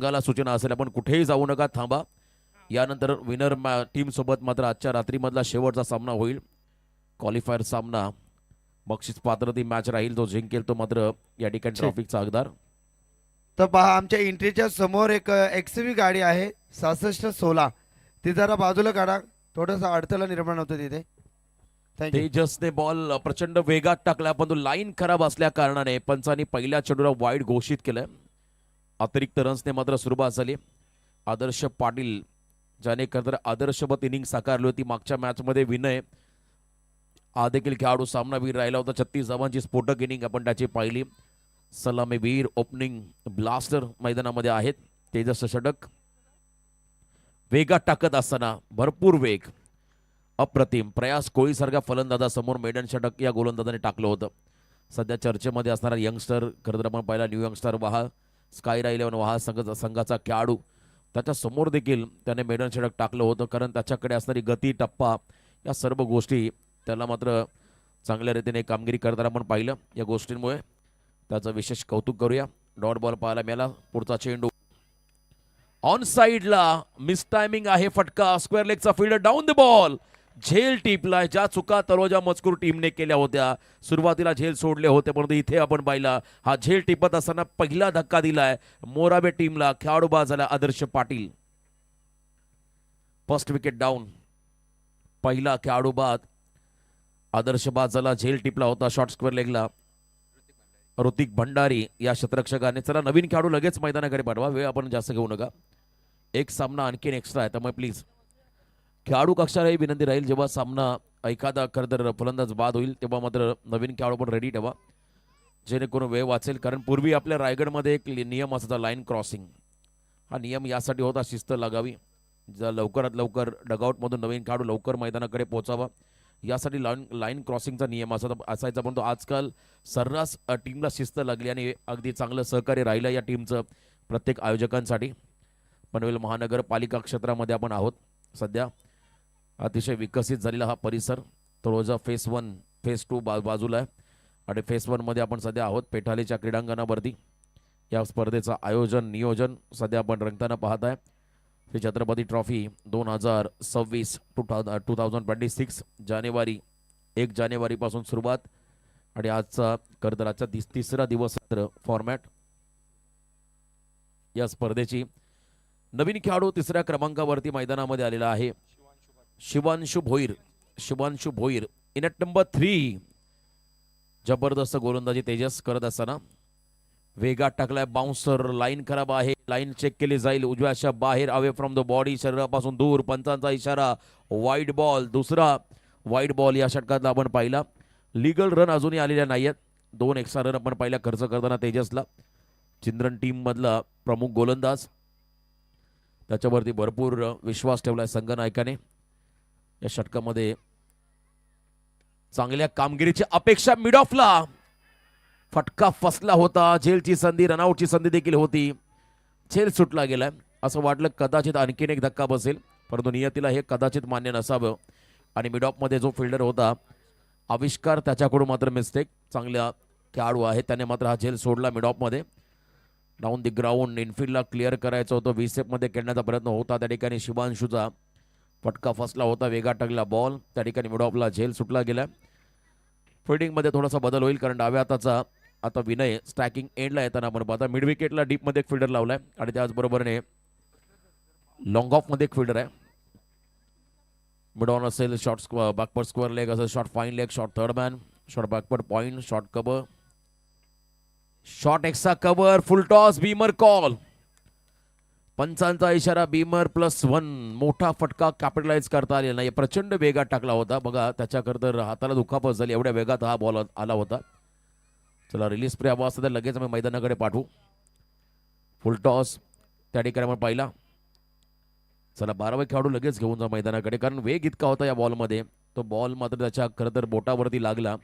संघाला सूचना असेल आपण कुठेही जाऊ नका, थांबा. यानंतर विनर टीम सोबत मात्र आजच्या रात्रीमधला शेवटचा सामना होईल. क्वालिफायर सामना बक्षीस पात्रती मॅच राहील. जो जिंकेल तो मात्र या ठिकाणी ट्रॉफीचा हकदार. तर पहा आमच्या एंट्रीच्या समोर एक एक्सवी गाडी आहे 6616. ती जरा बाजूला काढा, थोडंसं अडथळा निर्माण होतो तिथे. थँक्यू. तेजसने बॉल प्रचंड वेगात टाकला, पण तो लाईन खराब असल्या कारणाने पंचांनी पहिल्या चेंडूला वाईड घोषित केलं. अतिरिक्त रन्सने मात्र सुरुवात झाली. आदर्श पाटील ज्याने खरं आदर्शवत इनिंग साकारली होती मागच्या मॅचमध्ये. विनय हा देखील खेळाडू सामनावीर राहिला होता. 36 धावांची स्फोटक इनिंग आपण त्याची पाहिली. सलामीवीर ओपनिंग ब्लास्टर मैदानामध्ये आहेत. तेजस षटक वेगात टाकत असताना भरपूर वेग, अप्रतिम. प्रयास कोळीसारख्या फलंदाजासमोर मेडन षटक या गोलंदाजाने टाकलं होतं. सध्या चर्चेमध्ये असणारा यंगस्टर खरं तर आपण पाहिला न्यू यंगस्टर वहा स्कायरा 11 वहा संघाचा खेळाडू, त्याच्या समोर देखील त्याने मेडन षटक टाकलं होतं. कारण त्याच्याकडे असणारी गती, टप्पा या सर्व गोष्टी त्याला मात्र चांगल्या रीतीने कामगिरी करताना आपण पाहिलं. या गोष्टींमुळे त्याचं विशेष कौतुक करूया. डॉट बॉल पाहायला मिळाला. पुढचा चेंडू ऑन साइडला, मिस टायमिंग आहे. फटका स्क्वेअर लेगचा फील्डर डाऊन द बॉल. झेल टिपला. ज्या चुका तलोजा मजकूर टीमने केल्या होत्या, सुरुवातीला झेल सोडले होते, परंतु इथे आपण पाहिला हा झेल टिपत असताना पहिला धक्का दिलाय मोराबे टीमला. खेळाडू बाद झाला Adarsh Patil. First wicket down. पहिला खेळाडू बाद आदर्श बाद झाला. झेल टिपला होता शॉर्ट स्क्वेअर लेगला. ऋतिक भंडारी या क्षेत्ररक्षकाने. चला नवीन खेळाडू लगेच मैदानाकडे पाठवा, वेळ आपण जास्त घेऊ नका. एक सामना आणखीन एक्स्ट्रा आहे, त्यामुळे प्लीज खेळाडू कक्षाला ही विनंती राहील, जेव्हा सामना एखादा खरं तर फलंदाज बाद होईल तेव्हा मात्र नवीन खेळाडू पण रेडी ठेवा, जेणेकरून वेळ वाचेल. कारण पूर्वी आपल्या रायगडमध्ये एक नियम असायचा लाईन क्रॉसिंग. हा नियम यासाठी होता शिस्त लागावी, जर लवकरात लवकर डगआउटमधून नवीन खेळाडू लवकर मैदानाकडे पोहोचावा यासाठी लाईन क्रॉसिंगचा नियम असायचा. पण तो आजकाल सर्रास टीमला शिस्त लागली आणि अगदी चांगलं सहकार्य राहिलं या टीमचं प्रत्येक आयोजकांसाठी. पनवेल महानगरपालिका क्षेत्रामध्ये आपण आहोत सध्या. अतिशय विकसित झालेला हा परिसर. तळोजा फेस 1 फेस 2 बाजूला आहे आणि फेस 1 मध्ये आपण सध्या आहोत पेठालेच्या क्रीडांगणावरती. या स्पर्धेचं आयोजन नियोजन सध्या आपण रंगताना पाहत आहे. श्री छत्रपती ट्रॉफी 2026 2026 जानेवारी 1 जानेवारीपासून सुरुवात आणि आजचा करदराचा तिसरा दिवस फॉर्मॅट या स्पर्धेची. नवीन खेळाडू तिसऱ्या क्रमांकावरती मैदानामध्ये आलेला आहे Shivanshu Bhoir. Shivanshu Bhoir in at number 3. जबरदस्त गोलंदाजी तेजस करत असताना वेगात टाकलाय. बाउन्सर लाईन खराब आहे, लाईन चेक केली जाईल. उजव्याच्या बाहेर अवे फ्रॉम द बॉडी, शरीरापासून दूर. पंचांचा इशारा वाईड बॉल. दुसरा वाईड बॉल या षटकातला आपण पाहिला. लीगल रन अजूनही आलेल्या नाहीयेत. 2 एक्स्ट्रा रन आपण पाहिला खर्च करताना तेजसला. चिंद्रन टीम मधला प्रमुख गोलंदाज, त्याच्यावरती भरपूर विश्वास ठेवलाय संघनायकाने. या षटकामध्ये चांगल्या कामगिरीची अपेक्षा. मिड ऑफला फटका फसला होता. झेलची संधी, रनआउटची संधी देखील होती. झेल सुटला गेलाय. असं वाटलं कदाचित आणखीन एक धक्का बसेल, परंतु नियतीला हे कदाचित मान्य नसावं. आणि मिड ऑफ मध्ये जो फिल्डर होता आविष्कार, त्याच्याकडून मात्र मिस्टेक. चांगल्या खेळाडू आहे, त्याने मात्र हा झेल सोडला मिड ऑफ मध्ये. डाऊन दी ग्राउंड इनफिल्डला क्लिअर करायचं होतं. व्हीसेप मध्ये खेळण्याचा प्रयत्न होता, त्या ठिकाणी शिवांशूचा फटका फसला होता. वेगात टाकला बॉल, त्या ठिकाणी मिड ऑफला झेल सुटला गेला. फिल्डिंग मध्ये थोडासा बदल होईल, कारण डाव्या हाताचा आता विनय स्टॅकिंग एंडला येताना आपण पाहता. मिड विकेटला डीप मध्ये एक फिल्डर लावलाय आणि त्याचबरोबरने लॉंग ऑफ मध्ये एक फिल्डर आहे. मिड ऑन असेल, शॉर्ट बॅकवर्ड स्क्वेअर लेग असेल, short fine leg, short third man, short backward point, short cover, short extra cover, full toss, beamer call. पंचांचा इशारा बीमर +1. मोठा फटका कॅपिटलाइज करता आलेला नाही. प्रचंड वेगात टाकला होता बघा, त्याच्याकरता हाताला दुखापत झाली, एवढ्या वेगात हा बॉल आला होता. चला रिलीज प्रे हवा असता तर लगेच आम्ही मैदानाकडे पाठवू. फुल टॉस त्या ठिकाणी आपण पाहिला. चला 12वे खेळाडू लगेच घेऊन जा मैदानाकडे, कारण वेग इतका होता या बॉलमध्ये. तो बॉल मात्र त्याच्या खरं तर बोटावरती लागला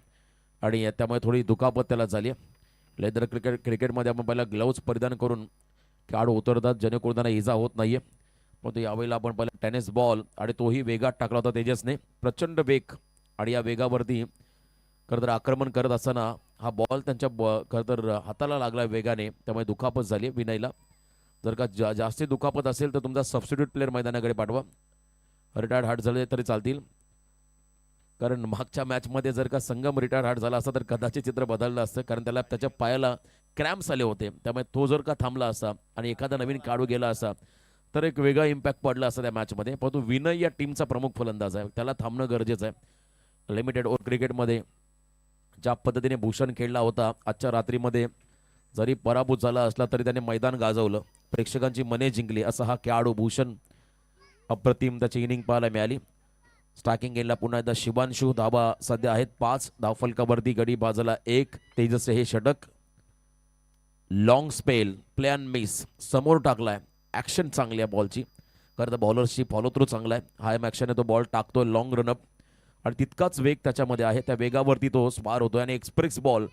आणि त्यामुळे थोडी दुखापत त्याला झाली. लेदर क्रिकेटमध्ये आपण पहिला ग्लव्ज परिधान करून खेळाडू उतरतात, जेणेकरून त्यांना इजा होत नाहीये. पण तो यावेळेला आपण पहिला टेनिस बॉल आणि तोही वेगात टाकला होता तेजसने. प्रचंड वेग आणि या वेगावरती खरं तर आक्रमण करत असताना हा बॉल त्यांच्या खरं तर हाताला लागला वेगाने, त्यामुळे दुखापत झाली विनयला. जर का जास्ती दुखापत असेल तर तुमचा सबस्टिट्यूट प्लेअर मैदानाकडे पाठवा. रिटायर्ड हार्ट झाले तरी चालतील, कारण मागच्या मॅचमध्ये जर का संगम रिटायर्ड हार्ट झाला असता तर कदाचित चित्र बदललं असतं, कारण त्याला त्याच्या पायाला क्रॅम्प्स आले होते. त्यामुळे तो जर का थांबला असता आणि एखादा नवीन खेळाडू गेला असता तर एक वेगळा इम्पॅक्ट पडला असता त्या मॅचमध्ये. परंतु विनय या टीमचा प्रमुख फलंदाज आहे, त्याला थांबणं गरजेचं आहे. लिमिटेड ओव्हर क्रिकेटमध्ये ज्या पद्धतीने भूषण खेळला होता आजच्या रात्रीमध्ये, जरी पराभूत झाला असला तरी त्याने मैदान गाजवलं, प्रेक्षकांची मने जिंकली. असा हा खेळाडू भूषण, अप्रतिम त्याची इनिंग पाहायला मिळाली. स्ट्रायकिंग एंडला पुन्हा एकदा शिवांशू. धाबा सध्या आहेत 5 धावफलकावरती, गडी बाजूला 1. तेजस हे षटक. लॉंग स्पेल, प्लॅन मिस, समोर टाकलाय. ॲक्शन चांगली आहे बॉलची, कारण बॉलरची फॉलो थ्रू चांगला आहे. हाय ॲक्शनने तो बॉल टाकतोय लॉंग रनअप, आणि तितकाच वेग त्याच्यामध्ये आहे. त्या वेगावरती तो स्पार होतोय आणि एक्सप्रेस बॉल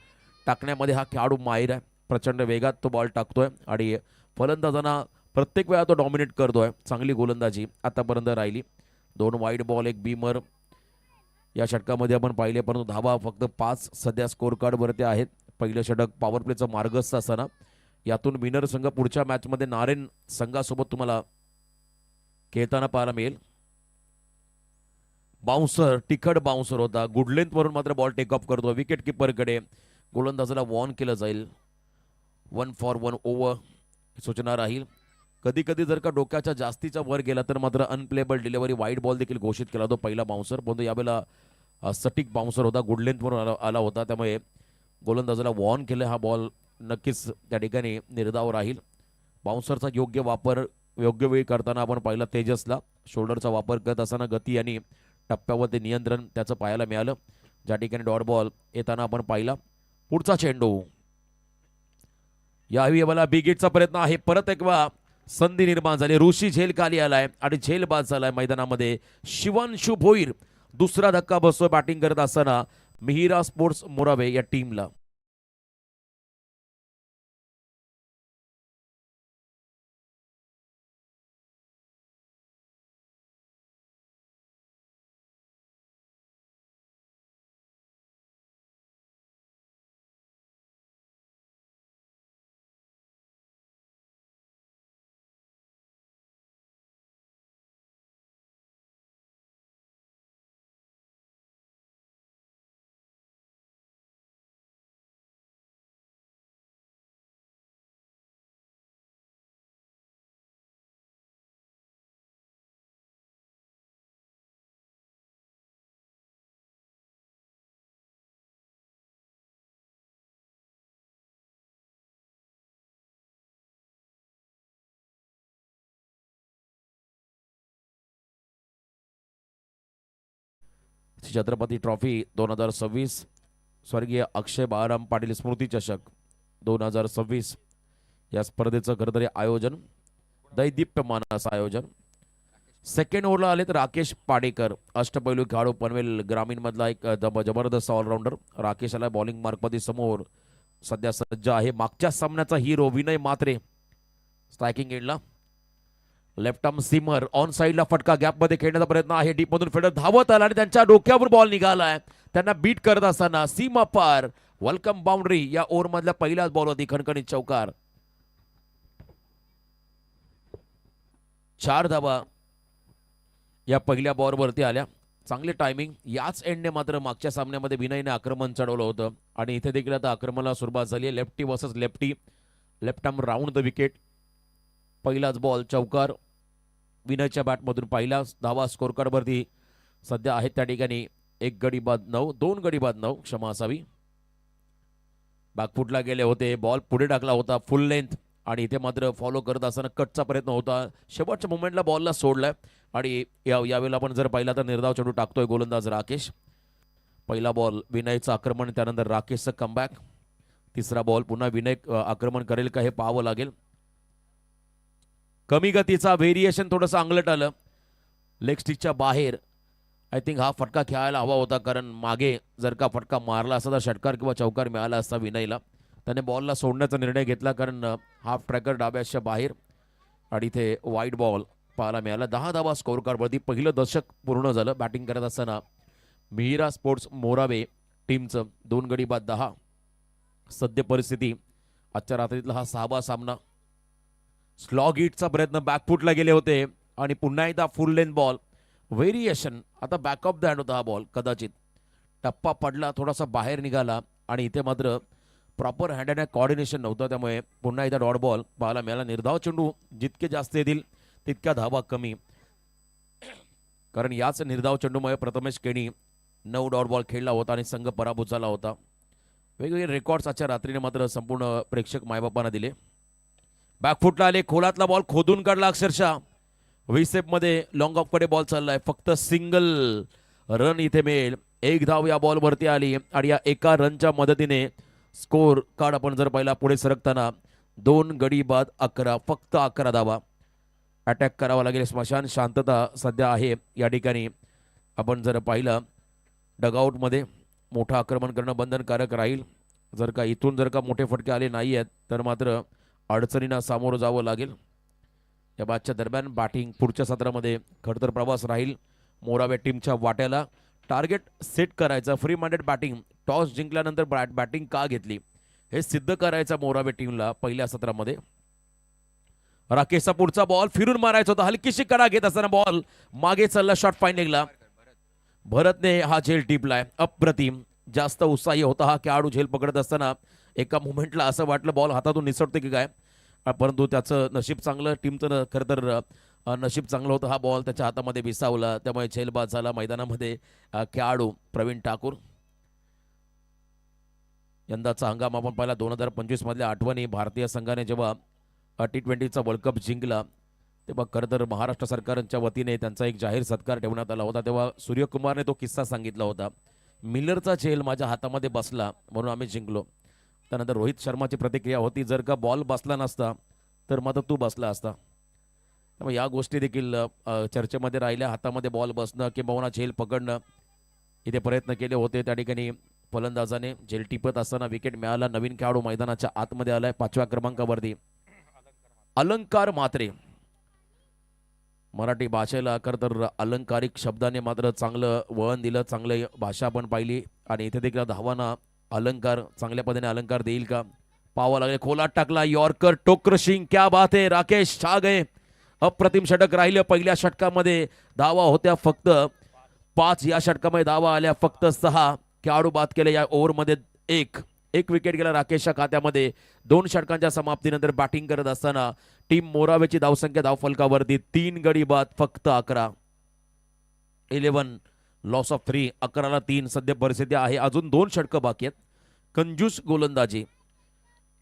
टाकण्यामध्ये हा खेळाडू माहीर आहे. प्रचंड वेगात तो बॉल टाकतोय आणि फलंदाजांना प्रत्येक वेळा तो डॉमिनेट करतोय. चांगली गोलंदाजी आतापर्यंत राहिली. 2 वाईड बॉल, 1 बीमर या षटकामध्ये आपण पाहिले, परंतु धावा फक्त 5 सध्या स्कोर कार्डवरती आहेत. पहिलं षटक पॉवर प्लेचं मार्गस्थ असताना यातून विनर संघ पुढच्या मॅचमध्ये नारेन संघासोबत तुम्हाला खेळताना पाहायला मिळेल. बाउन्सर, तिखट बाउन्सर होता. गुड लेंथ वरून मात्र बॉल टेक ऑफ करतो. विकेट किपरकडे गोलंदाजाला वॉर्न केलं जाईल. 1 फॉर 1 ओव्हर सूचना राहील. कधी कधी जर का डोक्याच्या जास्तीचा वर गेला तर मात्र अनप्लेबल डिलिव्हरी वाईड बॉल देखील घोषित केला तो पहिला बाउन्सर. परंतु यावेळेला सटीक बाउन्सर होता, गुड लेंथ वरून आला होता, त्यामुळे गोलंदाजाला वॉर्न केलं. हा बॉल नक्कीच त्या ठिकाणी निर्धाव राहील. बाउन्सरचा योग्य वापर योग्य वेळी करताना आपण पाहिला तेजसला. शोल्डरचा वापर करत असताना गती आणि टप्प्यावरती नियंत्रण त्याचं पाहायला मिळालं. ज्या ठिकाणी डॉट बॉल येताना आपण पाहिला. पुढचा चेंडू, यावेळी मला बिगेटचा प्रयत्न आहे. परत एक वेळा संधी निर्माण झाली. ऋषी झेल खाली आलाय आणि झेल बाद झालाय मैदानामध्ये. शिवांशू भोईर दुसरा धक्का बसतोय बॅटिंग करत असताना मिहिरा स्पोर्ट्स मोरावे या टीमला. छत्रपती ट्रॉफी 2026 स्वर्गीय अक्षय बाळाराम पाटील स्मृती चषक 2026 या स्पर्धेचं खरंतरी आयोजन दैदिप्यमान असं आयोजन. सेकंड ओव्हरला आले तर राकेश पाडेकर, अष्टपैलू खेळाडू, पनवेल ग्रामीण मधला एक जबरदस्त ऑलराऊंडर. राकेश आला बॉलिंग मार्कमध्ये समोर, सध्या सज्ज आहे. मागच्या सामन्याचा हिरो विनय मात्रे स्ट्रायकिंग एंडला. लेफ्ट आर्म सीमर ऑन साइडला फटका, गॅपमध्ये खेळण्याचा प्रयत्न आहे. डीप मधून फेडर धावत आला आणि त्यांच्या डोक्यावर बॉल निघालाय. त्यांना बीट करत असताना सीमा पार वेलकम बाउंड्री. या ओव्हर मधल्या पहिल्याच बॉल होती खणखणीत चौकार. 4 धावा या पहिल्या बॉलवरती आल्या. चांगले टायमिंग. याच एंडने मात्र मागच्या सामन्यामध्ये विनयने आक्रमण चढवलं होतं आणि इथे देखील आता आक्रमणाला सुरुवात झाली आहे. Lefty versus lefty. Left arm round the wicket. पहिलाच बॉल चौकार विनयच्या बॅटमधून. पहिला धावा स्कोर कार्डवरती सध्या आहेत त्या ठिकाणी 1 गडी बाद 9, 2 गडी बाद 9 क्षमा असावी. बॅकफुटला गेले होते, बॉल पुढे टाकला होता फुल लेंथ आणि इथे मात्र फॉलो करत असताना कटचा प्रयत्न होता. शेवटच्या मोमेंटला बॉलला सोडलाय आणि यावेळेला आपण जर पाहिला तर निर्धाव चेंडू टाकतोय गोलंदाज राकेश. पहिला बॉल विनयचं आक्रमण, त्यानंतर राकेशचं कमबॅक. तिसरा बॉल पुन्हा विनय आक्रमण करेल का हे पाहावं लागेल. कमी गतीचा व्हेरिएशन थोडंसं अंगलट आलं लेग स्टिकच्या बाहेर. आय थिंक हा फटका खेळायला हवा होता, कारण मागे जर का फटका मारला असता तर षटकार किंवा चौकार मिळाला असता विनयला. त्याने बॉलला सोडण्याचा निर्णय घेतला, कारण हाफ ट्रॅकर डाव्याच्या बाहेर आणि इथे वाईड बॉल पाहायला मिळाला. 10 धावा स्कोर कार्डवरती पहिलं दशक पूर्ण झालं. बॅटिंग करत असताना मिहिरा स्पोर्ट्स मोरावे टीमचं 2 गडी बाद 10. सद्य परिस्थिती आजच्या रात्रीतला हा 6वा सामना. स्लॉग हिटचा प्रयत्न बॅकफुटला गेले होते आणि पुन्हा एकदा फुल लेन बॉल व्हेरिएशन. आता बॅक ऑफ द हँड होता हा बॉल, कदाचित टप्पा पडला, थोडासा बाहेर निघाला आणि इथे मात्र प्रॉपर हँड अँड कॉर्डिनेशन नव्हतं, त्यामुळे पुन्हा एकदा डॉट बॉल पाहायला मिळाला. निर्धाव चेंडू जितके जास्त येतील तितक्या धावा कमी, कारण याच निर्धाव चेंडूमुळे प्रथमेश केणी 9 डॉट बॉल खेळला होता आणि संघ पराभूत झाला होता. वेगवेगळे रेकॉर्ड्स आजच्या रात्रीने मात्र संपूर्ण प्रेक्षक मायबापांना दिले. बॅकफुटला आले, खोलातला बॉल खोदून काढला अक्षरशः. मध्ये लॉंग ऑफ कडे बॉल चाललाय, फक्त सिंगल रन इथे मिळेल. एक धाव या बॉल वरती आली आणि या एका रनच्या मदतीने स्कोर कार्ड आपण जर पाहिला पुढे सरकताना 2 गडी बाद 11, फक्त 11 धावा. अटॅक करावा लागेल. स्मशान शांतता सध्या आहे या ठिकाणी. आपण जर पाहिलं डगआउटमध्ये मोठं आक्रमण करणं बंधनकारक राहील. जर का इथून जर का मोठे फटके आले नाही आहेत तर मात्र अडचणींना सामोरं जावं लागेल. या मॅचच्या दरम्यान बॅटिंग पुढच्या सत्रामध्ये खडतर प्रवास राहील. मोरावे टीमच्या वाट्याला टार्गेट सेट करायचं, फ्री माइंडेड बॅटिंग. टॉस जिंकल्यानंतर बॅटिंग का घेतली हे सिद्ध करायचं मोरावे टीमला पहिल्या सत्रामध्ये. राकेशचा पुढचा बॉल फिरून मारायचा होता, हलकीशी कडा घेत असताना बॉल मागे चालला, शॉट फाईन निघला. भरतने हा झेल टिपलाय, अप्रतिम. जास्त उत्साही होता हा खेळाडू झेल पकडत असताना. एका मुमेंटला असं वाटलं बॉल हातातून निसटते की काय, परंतु त्याचं नशीब चांगलं, टीमचं खरं तर नशीब चांगलं होतं. हा बॉल त्याच्या हातामध्ये विसावला, त्यामुळे झेलबाद झाला. मैदानामध्ये खेळाडू प्रवीण ठाकूर. यंदाचा हंगाम आपण पाहिला 2025 मधल्या आठवणी. भारतीय संघाने जेव्हा T20चा वर्ल्ड कप जिंकला तेव्हा खरं तर महाराष्ट्र सरकारच्या वतीने त्यांचा एक जाहीर सत्कार ठेवण्यात आला होता. तेव्हा सूर्यकुमारने तो किस्सा सांगितला होता, मिलरचा झेल माझ्या हातामध्ये बसला म्हणून आम्ही जिंकलो. त्यानंतर रोहित शर्माची प्रतिक्रिया होती, जर का बॉल बसला नसता तर मात्र तू बसला असता. त्यामुळे या गोष्टी देखील चर्चेमध्ये राहिल्या. हातामध्ये बॉल बसणं किंवा झेल पकडणं इथे प्रयत्न केले होते. त्या ठिकाणी फलंदाजाने झेल टिपत असताना विकेट मिळाला. नवीन खेळाडू मैदानाच्या आतमध्ये आलाय 5व्या क्रमांकावरती, अलंकार म्हात्रे. मराठी भाषेला खरं तर अलंकारिक शब्दाने मात्र चांगलं वळण दिलं, चांगलं भाषा आपण पाहिली. आणि इथे देखील धावांना अलंकार चांगल्या पद्धतीने अलंकार देईल का पाहावं लागेल. खोलात टाकला, यॉर्कर टोक्रशिंग, क्या बात आहे. राकेश छा गए, अप्रतिम षटक राहिलं. पहिल्या षटकामध्ये धावा होत्या फक्त 5, या षटकामध्ये धावा आल्या फक्त 6. खेळाडू बाद केले या ओव्हरमध्ये. एक विकेट गेला राकेशच्या खात्यामध्ये. 2 षटकांच्या समाप्तीनंतर बॅटिंग करत असताना टीम मोरावेची धावसंख्या धावफलकावरती 3 गडी बाद फक्त 11. 11 लॉस ऑफ 3, 11ला 3 सध्या परिस्थिती आहे. अजून 2 षटकं बाकी आहेत. कंजूस गोलंदाजी,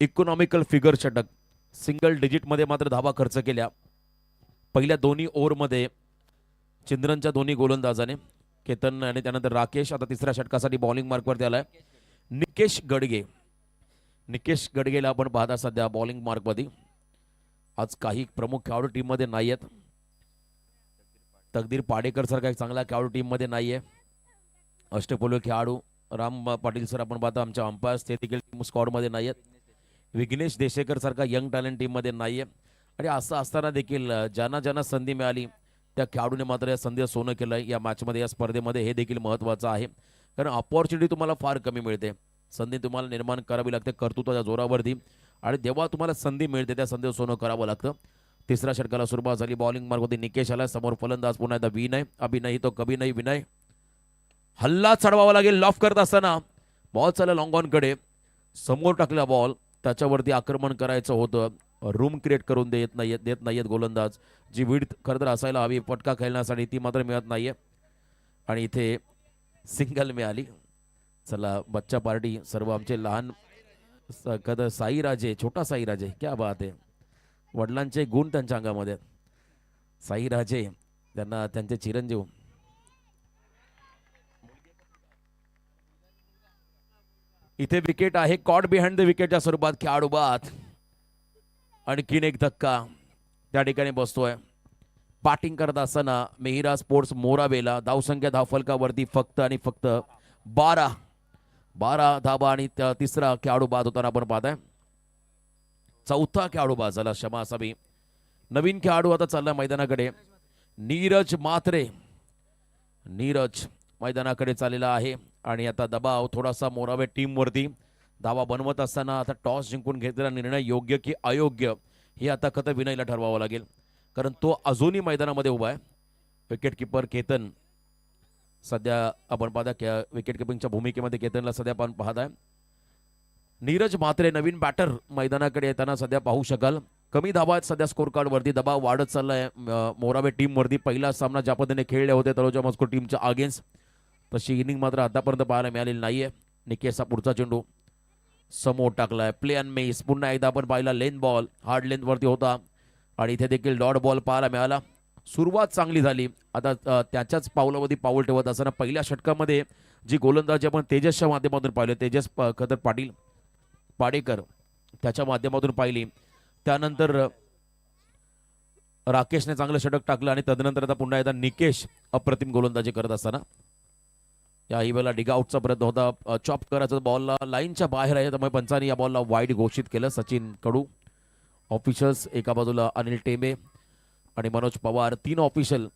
इकॉनॉमिकल फिगर षटक, सिंगल डिजिट मध्ये मात्र धावा खर्च केल्या पहिल्या दोन्ही ओव्हरमध्ये चिंद्रनच्या दोन्ही गोलंदाजाने. केतन आणि त्यानंतर राकेश आता तिसऱ्या षटकासाठी बॉलिंग मार्कवरती आलाय. निकेश गडगेला आपण पाहता सध्या बॉलिंग मार्कमध्ये. आज काही प्रमुख खेळाडू टीम मध्ये नाही आहेत. तकदीर पाडेकर सारखा एक चांगला खेळाडू टीम मध्ये नाहीये. अष्टपैलू खेळाडू राम पाटील सर आपण पाहता आमच्या अंपायर्स ते देखील टीम स्क्वॉड मध्ये नाही आहेत. विघ्नेश देशेकर सारखा यंग टॅलेंट टीम मध्ये नाहीये. आणि असं असताना देखील ज्यांना संधी मिळाली त्या खेळाडूने मात्र या संधीचं सोनं केलंय या मॅचमध्ये, या स्पर्धेमध्ये. हे देखील महत्त्वाचं आहे, कारण अपॉर्च्युनिटी तुम्हाला फार कमी मिळते. संधी तुम्हाला निर्माण करावी लागते कर्तृत्वाच्या जोरावरती, आणि जेव्हा तुम्हाला संधी मिळते त्या संधीचं सोनं करावं लागतं. तिसऱ्या षटकाला सुरुवात झाली. बॉलिंग मार्कवरती निकेश आला. समोर फलंदाज पुन्हा एकदा विनय. अभि नाही तो कभी नाही विनय. हल्ला चढवावा लागेल. लॉफ करत असताना बॉल चालला लॉंग ऑन कडे. समोर टाकलेला बॉल, त्याच्यावरती आक्रमण करायचं होतं. रूम क्रिएट करून देत नाहीयेत गोलंदाज. जी विड्थ खरं तर असायला हवी पटका खेळण्यासाठी ती मात्र मिळत नाहीये. आणि इथे सिंगल मिळाली. चला बच्चा पार्टी, सर्व आमचे लहान साईराजे, छोटा साईराजे, क्या बात आहे. वडिलांचे गुण त्यांच्या अंगामध्ये. साईराजे त्यांना त्यांचे चिरंजीव. इथे विकेट आहे. कॉट बिहाइंड द विकेटच्या स्वरूपात खेळाडू बाद. आणखीन एक धक्का त्या ठिकाणी बसतोय. बॅटिंग करत असताना मेहिरा स्पोर्ट्स मोरावेला धावसंख्या धावफलकावरती फक्त आणि फक्त 12 धाबा. आणि तिसरा खेळाडू बाद होताना आपण पाहताय. चौथा खेळाडू बाद झाला, क्षमा असावी. नवीन खेळाडू आता चालला मैदानाकडे. नीरज म्हात्रे. नीरज मैदानाकडे चाललेला आहे. आणि आता दबाव थोडासा मोरावे टीमवरती. धावा बनवत असताना आता टॉस जिंकून घेतलेला निर्णय योग्य की अयोग्य हे आता खतं विनयला ठरवावं लागेल, कारण तो अजूनही मैदानामध्ये उभा आहे. विकेट किपर केतन सध्या आपण पाहता विकेट किपिंगच्या भूमिकेमध्ये केतनला सध्या आपण पाहत आहे. नीरज म्हात्रे नवीन बॅटर मैदानाकडे येताना सध्या पाहू शकाल. कमी धाबा आहेत सध्या स्कोर कार्डवरती, दबाव वाढत चाललाय मोरावे टीमवरती. पहिला सामना ज्या पद्धतीने खेळले होते तळोजा मस्को टीमच्या अगेन्स्ट, तशी इनिंग मात्र आतापर्यंत पाहायला मिळालेली नाहीये. निकेशचा पुढचा चेंडू समोर टाकलाय, प्ले अँड मेस. पुन्हा एकदा आपण पाहिला लेन बॉल हार्ड लेंथ वरती होता आणि इथे देखील डॉट बॉल पाहायला मिळाला. सुरुवात चांगली झाली. आता त्याच्याच पावलावरती पाऊल ठेवत असताना पहिल्या षटकामध्ये जी गोलंदाजी आपण तेजसच्या माध्यमातून पाहिली, तेजस खतर पाटील पाडेकर त्याच्या माध्यमातून पाहिली, त्यानंतर राकेशने चांगलं षटक टाकलं आणि तदनंतर आता पुन्हा एकदा निकेश अप्रतिम गोलंदाजी करत असताना याही वेळेला डिग आउटचा प्रयत्न होता. चॉप करायचा बॉलला लाईनच्या बाहेर आहे, त्यामुळे पंचांनी या बॉलला वाईड घोषित केलं. सचिन कडू ऑफिशियल्स एका बाजूला, अनिल टेंबे आणि मनोज पवार, 3 ऑफिशियल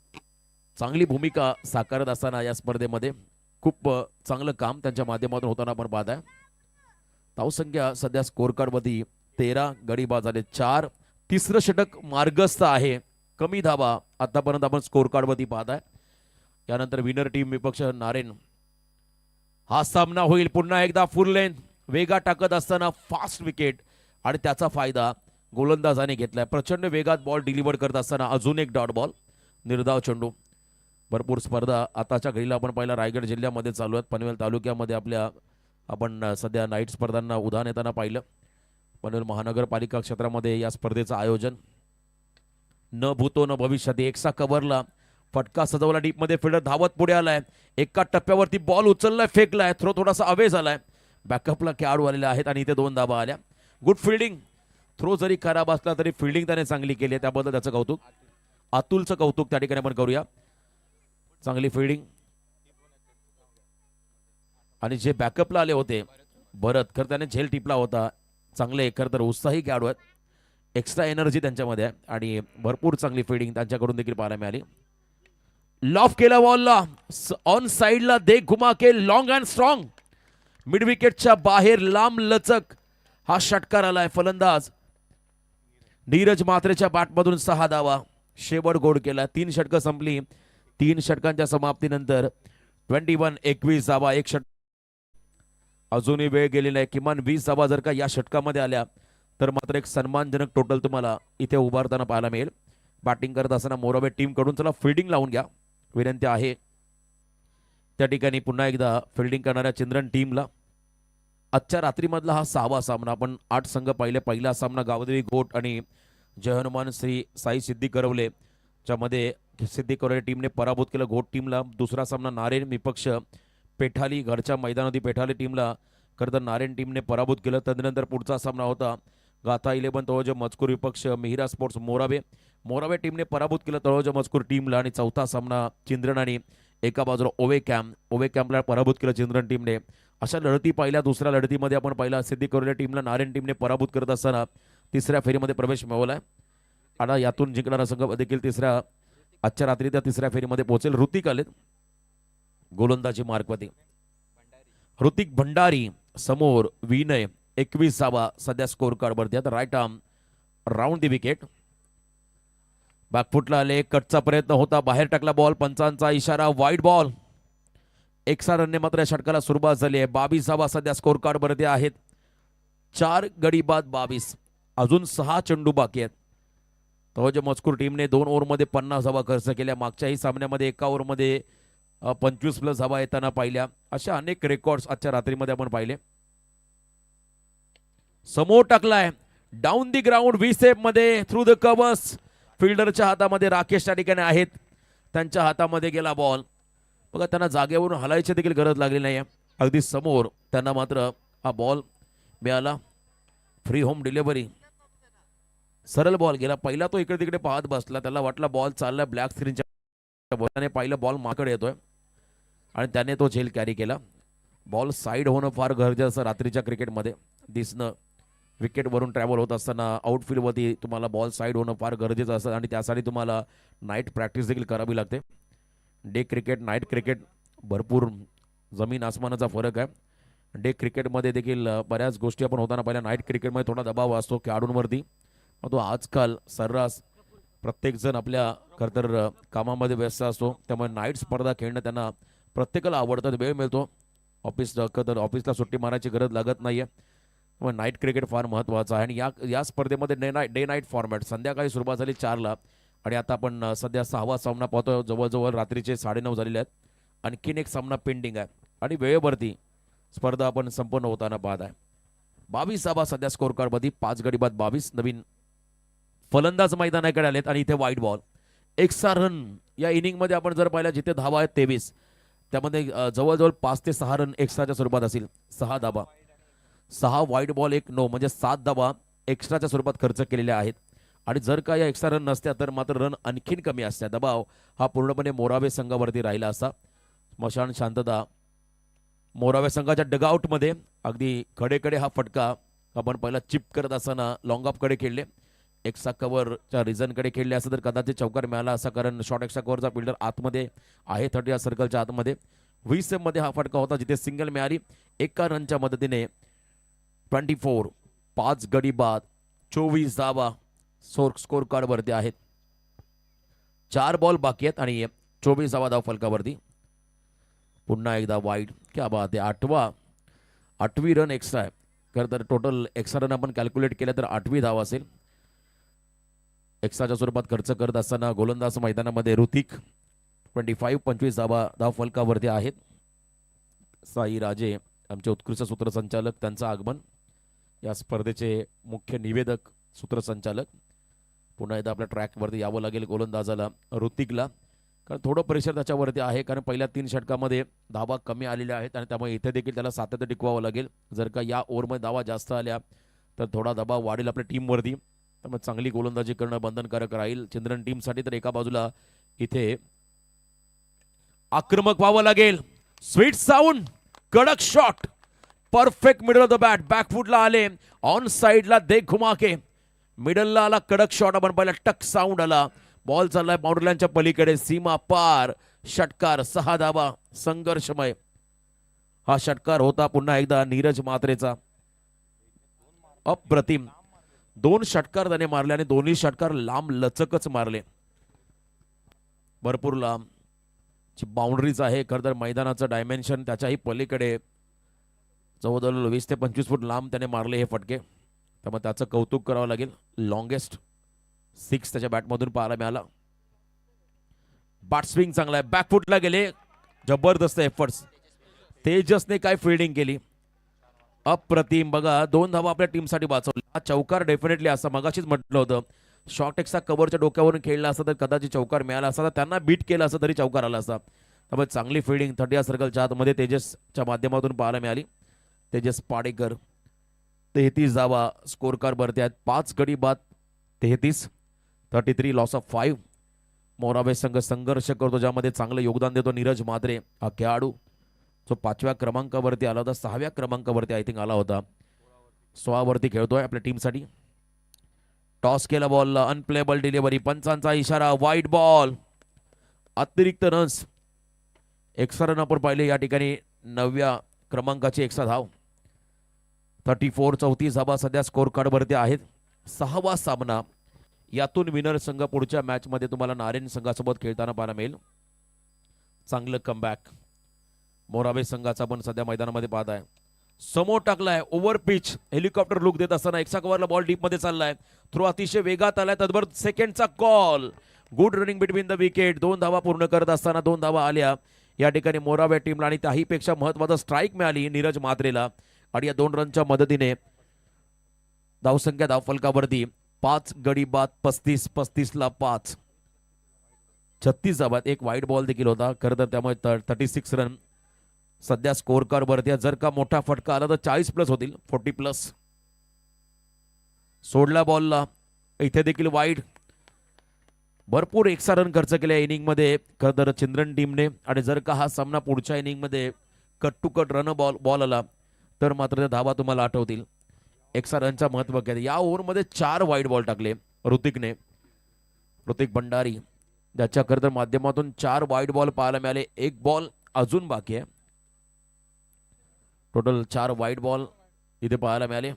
चांगली भूमिका साकारत असताना या स्पर्धेमध्ये खूप चांगलं काम त्यांच्या माध्यमातून होताना आपण पाहत आहे. धावसंख्या सध्या स्कोर कार्डमध्ये 13, गडी बाद झाले 4. तिसरं षटक मार्गस्थ आहे. कमी धाबा आतापर्यंत आपण स्कोर कार्डवरती पाहत आहे. यानंतर विनर टीम विपक्ष नारेन. हा सामना होईल पुन्हा एकदा फुल लेंथ वेगात टाकत असताना फास्ट विकेट आणि त्याचा फायदा गोलंदाजाने घेतलाय. प्रचंड वेगात बॉल डिलिव्हर करत असताना अजून एक डॉट बॉल, निर्धाव चेंडू. भरपूर स्पर्धा आताच्या घडीला आपण पहिला रायगड जिल्ह्यामध्ये चालू आहेत. पनवेल तालुक्यामध्ये आपल्या आपण सध्या नाईट स्पर्धांना उधाण येताना पाहिलं. पनवेल महानगरपालिका क्षेत्रामध्ये या स्पर्धेचं आयोजन. न भूतो न भविष्यात एकसा कव्हरला फटका सजवला, डीपमध्ये फिल्डर धावत पुढे आलाय. एका टप्प्यावरती बॉल उचललाय, फेकलाय, थ्रो थोडासा अवे झालाय. बॅकअपला खेळाडू आलेले आहेत आणि इथे 2 धाबा आल्या. Good fielding. थ्रो जरी खराब असला तरी फिल्डिंग त्याने चांगली केली आहे, त्याबद्दल त्याचं कौतुक. अतुलचं कौतुक त्या ठिकाणी आपण करूया. चांगली फिल्डिंग. आणि जे बॅकअपला आले होते भरत, खरं त्याने झेल टिपला होता. चांगले खरं तर उत्साही खेळाडू आहेत, एक्स्ट्रा एनर्जी त्यांच्यामध्ये आहे आणि भरपूर चांगली फिल्डिंग त्यांच्याकडून देखील पाहायला मिळाली. लॉफ केला बॉलला, ऑन साइडला देख घुमा के लॉंग अँड स्ट्रॉंग, मिड विकेटच्या बाहेर लांब लचक हा षटकार आलाय. फलंदाज नीरज म्हात्रेच्या बॅटमधून 6 धावा, शेवट गोड केला. 3 षटकं संपली. 3 षटकांच्या समाप्तीनंतर 21-21 धावा. 1 षटक अजूनही वेळ गेलेला आहे. किमान 20 धावा जर का या षटकामध्ये आल्या तर मात्र एक सन्मानजनक टोटल तुम्हाला इथे उभारताना पाहायला मिळेल. बॅटिंग करत असताना मोरावे टीम कडून चला फिल्डिंग लावून घ्या विनंती आहे. त्या ठिकाणी पुन्हा एकदा फिल्डिंग करणाऱ्या चिंद्रन टीमला आजच्या रात्रीमधला हा 6वा सामना. आपण 8 संघ पाहिले. पहिला सामना गावदेवी गोट आणि जय हनुमान श्री साई सिद्धी करवले ज्यामध्ये सिद्धी करवले टीमने पराभूत केलं गोट टीमला. दुसरा सामना नारेन विपक्ष पेठाली, घरच्या मैदानावरती पेठाली टीमला खरं तर नारेन टीमने पराभूत केलं. तदनंतर पुढचा सामना होता गाथा 11 तळोजा मजकूर विपक्ष मिहिरा स्पोर्ट्स मोरावे. मोरावे टीमने पराभूत केलं तळोजा मजकूर टीमला. आणि चौथा सामना चिंद्रन आणि एका बाजूला ओवे कॅम्पला पराभूत केलं चिंद्रन टीमने. अशा लढती पाहिल्या. दुसऱ्या लढतीमध्ये आपण पाहिला सिद्धी करवले टीमला नारेन टीमने पराभूत करत असताना तिसऱ्या फेरीमध्ये प्रवेश मिळवलाय. आता यातून जिंकणारा संघ देखील आजच्या रात्री त्या तिसऱ्या फेरीमध्ये पोहोचेल. ऋतिक आलेत गोलंदाजी मार्कवरती. ऋतिक भंडारी समोर विनय. 21 धावा सध्या स्कोर कार्डवरती. आता right arm round the wicket. बॅकफुटला आले, कटचा प्रयत्न होता, बाहेर टाकला बॉल. पंचांचा इशारा वाईड बॉल. 1 रनने मात्र या षटकाला सुरुवात झाली आहे. 22 धावा सध्या स्कोर कार्डवरती आहेत. 4 गडी बाद 22. अजून 6 चेंडू बाकी आहेत. तळोजा मजकूर टीमने 2 ओव्हरमध्ये 50 धावा खर्च केल्या. मागच्याही सामन्यामध्ये 1 ओव्हरमध्ये 25+ धावा येताना पाहिल्या. अशा अनेक रेकॉर्ड्स आजच्या रात्रीमध्ये आपण पाहिले. समोर टाकलाय डाऊन दी ग्राउंड व्हीसेप मध्ये थ्रू द कव्हर्स. फिल्डरच्या हातामध्ये राकेश त्या ठिकाणी आहेत, त्यांच्या हातामध्ये गेला बॉल. बघा त्यांना जागेवरून हलायची देखील गरज लागली नाही. अगदी समोर त्यांना मात्र हा बॉल मिळाला. Free home delivery. सरळ बॉल गेला. पहिला तो इकडे तिकडे पाहत बसला, त्याला वाटला बॉल चालला ब्लॅक स्क्रीनच्या बॉलाने. पाहिलं बॉल माकडे येतोय आणि त्याने तो झेल कॅरी केला. बॉल साईड होणं फार गरजेचं रात्रीच्या क्रिकेटमध्ये दिसणं. विकेटवरून ट्रॅव्हल होत असताना आउटफील्डवरती तुम्हाला बॉल साईड होणं फार गरजेचं असतं आणि त्यासाठी तुम्हाला नाईट प्रॅक्टिस देखील करावी लागते. डे क्रिकेट नाईट क्रिकेट भरपूर जमीन आसमानाचा फरक आहे. डे क्रिकेटमध्ये देखील बऱ्याच गोष्टी आपण होताना पहिल्या. नाईट क्रिकेटमध्ये थोडा दबाव असतो खेळाडूंवरती, मग तो आजकाल सर्रास प्रत्येकजण आपल्या खरंतर कामामध्ये व्यस्त असतो, त्यामुळे नाईट स्पर्धा खेळणं त्यांना प्रत्येकाला आवडतं, वेळ मिळतो. ऑफिसला सुट्टी मारायची गरज लागत नाहीये. मग नाईट क्रिकेट फार महत्त्वाचं आहे आणि या स्पर्धेमध्ये डे नाईट फॉर्मॅट संध्याकाळी सुरुवात झाली 4ला आणि आता आपण सध्या 6वा सामना पाहतो. जवळजवळ रात्रीचे 9:30 झालेले आहेत. आणखीन एक सामना पेंडिंग आहे आणि वेळेवरती स्पर्धा आपण संपन्न होताना पाहत आहे. 22 धावा सध्या स्कोर कार्डमध्ये, 5 गडी बाद 22. नवीन फलंदाज मैदानाकडे आलेत आणि इथे वाईट बॉल. एक्स्ट्रा रन या इनिंगमध्ये आपण जर पाहिलं जिथे धावा आहेत 23, त्यामध्ये जवळजवळ 5 ते 6 रन एक्स्ट्राच्या स्वरूपात असेल. 6 धावा, 6 वाईट बॉल 1 नो, म्हणजे 7 धावा एक्स्ट्राच्या स्वरूपात खर्च केलेल्या आहेत. आणि जर का या एक्स्ट्रा रन नसत्या तर मात्र रन आणखीन कमी असत्या. दबाव हा पूर्णपणे मोरावे संघावरती राहिला असता. स्मशान शांतता. मोरावे संघाच्या डगआउटमध्ये अगदी कडेकडे हा फटका आपण पहिला चिप करत असताना लॉंग ऑफकडे खेळले. एक्स्ट्रा कव्हरच्या रिझनकडे खेळले असं तर कदाचित चौकार मिळाला असा, कारण शॉर्ट एक्स्ट्रा कव्हरचा फिल्डर आतमध्ये आहे 30 या सर्कलच्या आतमध्ये. 20 मध्ये हा फटका होता जिथे सिंगल मिळाली. एका रनच्या मदतीने 24, 5 गडी बाद 24 धावा स्कोर कार्डवरती आहेत. 4 बॉल बाकी आहेत आणि 24 धावा धाव फलकावरती. पुन्हा एकदा वाईड, क्या बात आहे. 8वी रन एक्स्ट्रा आहे. खरं तर टोटल एक्स्ट्रा रन आपण कॅल्क्युलेट केलं तर 8वी धाव असेल. एक्स्ट्राच्या स्वरूपात खर्च करत असताना गोलंदाज मैदानामध्ये ऋतिक 25 धावा धाव फलकावरती आहेत. साई राजे आमचे उत्कृष्ट सूत्रसंचालक, त्यांचं आगमन, या स्पर्धेचे मुख्य निवेदक सूत्रसंचालक. पुन्हा एकदा आपल्या ट्रॅकवरती यावं लागेल गोलंदाजाला ऋतिकला, कारण थोडं प्रेशर त्याच्यावरती आहे, कारण पहिल्या 3 षटकामध्ये धावा कमी आलेल्या आहेत आणि त्यामुळे इथे देखील त्याला सातत्य टिकवावं लागेल. जर का या ओव्हरमध्ये धावा जास्त आल्या तर थोडा दबाव वाढेल आपल्या टीमवरती, त्यामुळे चांगली गोलंदाजी करणं बंधनकारक राहील चिल्ड्रन टीमसाठी. तर एका बाजूला इथे आक्रमक व्हावं लागेल. स्वीट साऊंड, कडक shot, perfect middle of the bat, बॅकफुटला आले, ऑन साइडला दे घुमा के मिडलला आला कडक शॉट. आपण पहिला टक साऊंड आला, बॉल चाललाय बाउंड्री लाईनच्या पलीकडे, सीमा पार, षटकार. 6 धावा, संघर्षमय हा षटकार होता पुन्हा एकदा नीरज मात्रेचा. अप्रतिम 2 षटकार त्याने मारले आणि दोन्ही षटकार लांब लचकच मारले. भरपूर लांब बाउंड्रीज आहे. खरं तर मैदानाचं डायमेन्शन त्याच्याही पलीकडे जवळजवळ 20 ते 25 फूट लांब त्याने मारले हे फटके, त्यामुळे त्याचं कौतुक करावं लागेल. लॉंगेस्ट 6 त्याच्या बॅटमधून पाहायला मिळाला. बॅट स्विंग चांगला आहे, बॅकफुटला गेले, जबरदस्त एफर्ट्स. तेजसने काय फिल्डिंग केली, अप्रतिम. बघा 2 धावा आपल्या टीमसाठी वाचवल्या. चौकार डेफिनेटली असं मगाशीच म्हटलं होतं, शॉर्ट एक्सचा कव्हरच्या डोक्यावरून खेळला असता तर कदाचित चौकार मिळाला असता, तर त्यांना बीट केला असता तरी चौकार आला असता. त्यामुळे चांगली फिल्डिंग 30 सर्कलच्या आतमध्ये तेजसच्या माध्यमातून पाहायला मिळाली. तेजस पाडेकर 33 धावा स्कोर कार्डवरती आहेत. 5 गडी बाद 33 लॉस ऑफ 5. मोरावे संघ संघर्ष करतो, ज्यामध्ये चांगलं योगदान देतो नीरज मात्रे हा खेळाडू, जो 5व्या क्रमांकावरती आला होता, 6व्या क्रमांकावरती आय थिंक आला होता. 16 वरती खेळतोय आपल्या टीमसाठी. टॉस केला बॉलला, अनप्लेबल डिलिव्हरी, पंचांचा इशारा, वाईट बॉल, अतिरिक्त रन्स. एक्स्ट्रा रन आपण पाहिले या ठिकाणी 9व्या क्रमांकाची एक्स्ट्रा धाव. 34 धावा सध्या स्कोर कार्डवरती आहेत. 6वा सामना, यातून विनर संघ पुढच्या मॅच मध्ये तुम्हाला नारायण संघासोबत खेळताना पाहायला मिळेल. चांगलं कमबॅक मोरावे संघाचा पण सध्या मैदानामध्ये पाहत आहे. समोर टाकलाय, ओव्हर पिच, हेलिकॉप्टर लुक देत असताना एक्स्ट्रा कव्हरला बॉल डीप मध्ये चाललाय. थ्रो अतिशय वेगात आलाय, तदभर सेकंडचा call. Good running between the wicket. 2 धावा पूर्ण करत असताना 2 धावा आल्या या ठिकाणी मोरावे टीमला आणि त्याहीपेक्षा महत्वाचा स्ट्राईक मिळाली नीरज मात्रेला. आणि या 2 रनच्या मदतीने धावसंख्या धावफलकावरती 5 गडी बाद 35 ला 5, 36 धावात. एक वाईट बॉल देखील होता खरं तर, त्यामुळे 36 रन सध्या स्कोर कार्डवरती. जर का मोठा फटका आला तर 40+ होतील, 40+. सोडला बॉलला, इथे देखील वाईड. भरपूर एक्स्ट्रा रन खर्च केल्या इनिंग मध्ये खरं तर चिल्ड्रन टीमने. आणि जर का हा सामना पुढच्या इनिंग मध्ये cut to cut run ball आला तर मात्र त्या धावा तुम्हाला आठवतील. एक्स्ट्रा रनचा महत्व काय. या ओव्हरमध्ये 4 वाईड बॉल टाकले ऋतिकने, ऋतिक भंडारी, ज्याच्या खरं तर माध्यमातून 4 वाईड बॉल पाहायला मिळाले. 1 बॉल अजून बाकी आहे. टोटल 4 वाईड बॉल इथे पाहायला मिळाले.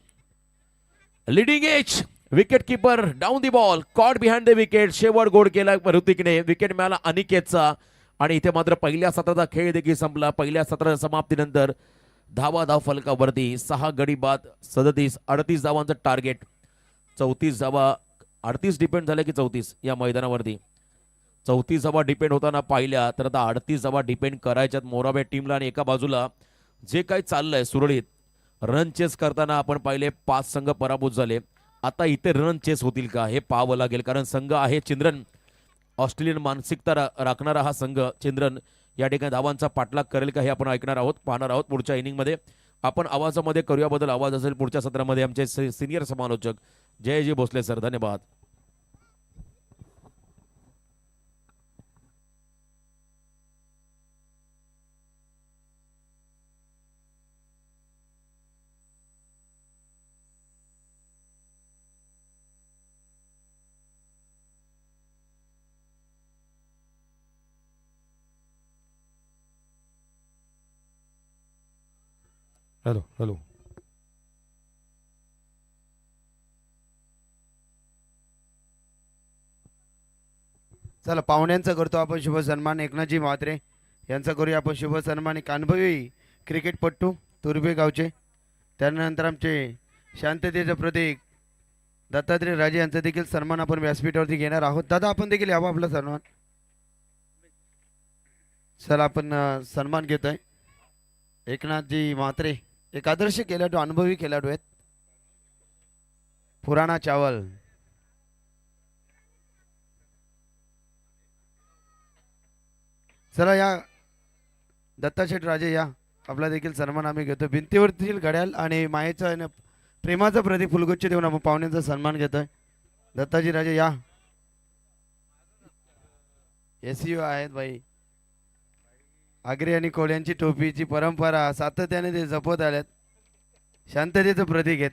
Leading age wicket keeper down the ball, caught behind the wicket. शेवट गोड केला ऋतिकने. विकेट मिळाला अनिकेतचा. आणि इथे मात्र पहिल्या सत्राचा खेळ देखील संपला. पहिल्या सत्राच्या समाप्तीनंतर धाव फलकावरती 6 गडी बाद 37, 38 धावांचं टार्गेट. 34 धावा, 38 डिपेंड झाले की 34 या मैदानावरती. 34 धावा डिपेंड होताना पाहिल्या तर आता 38 धावा डिपेंड करायच्यात मोराबे टीमला. आणि एका बाजूला जे काही चाललंय सुरळीत रन चेस करताना आपण पाहिले 5 संघ पराभूत झाले. आता इथे रन चेस होतील का हे पाहावं लागेल, कारण संघ आहे चिंद्रन. ऑस्ट्रेलियन मानसिकता राखणारा हा संघ चिंद्रन या ठिकाणी धावांचा पाठलाग करेल का हे आपण ऐकणार आहोत, पाहणार आहोत पुढच्या इनिंगमध्ये. आपण आवाजामध्ये करूया बदल. आवाज असेल पुढच्या सत्रामध्ये आमचे सिनियर समालोचक जयजी भोसले सर. धन्यवाद. Hello hello. चला पाहुण्यांचा करतो आपण शुभ सन्मान. एकनाथजी म्हात्रे यांचा करूया आपण शुभ सन्मान. एक अनुभवी क्रिकेटपटू तुर्भे गावचे. त्यानंतर आमचे शांततेचं प्रतीक दत्तात्रय राजे यांचा देखील सन्मान आपण व्यासपीठावरती घेणार आहोत. दादा आपण देखील यावं आपला सन्मान. चला आपण सन्मान घेतोय. एकनाथजी म्हात्रे एक आदर्श खेळाडू, अनुभवी खेळाडू आहेत. पुराणा चावल. चला या दत्ताशेठ राजे या, आपला देखील सन्मान आम्ही घेतो. भिंतीवरतील घड्याळ आणि मायेचा आणि प्रेमाचा प्रतीक फुलगुच्छ देऊन आपण पाहुण्यांचा सन्मान घेतोय. दत्ताजी राजे या. एसयू आहेत भाई. आगरी आणि कोळ्यांची टोपीची परंपरा सातत्याने ते जपत आल्यात. शांततेचं प्रतीक आहेत.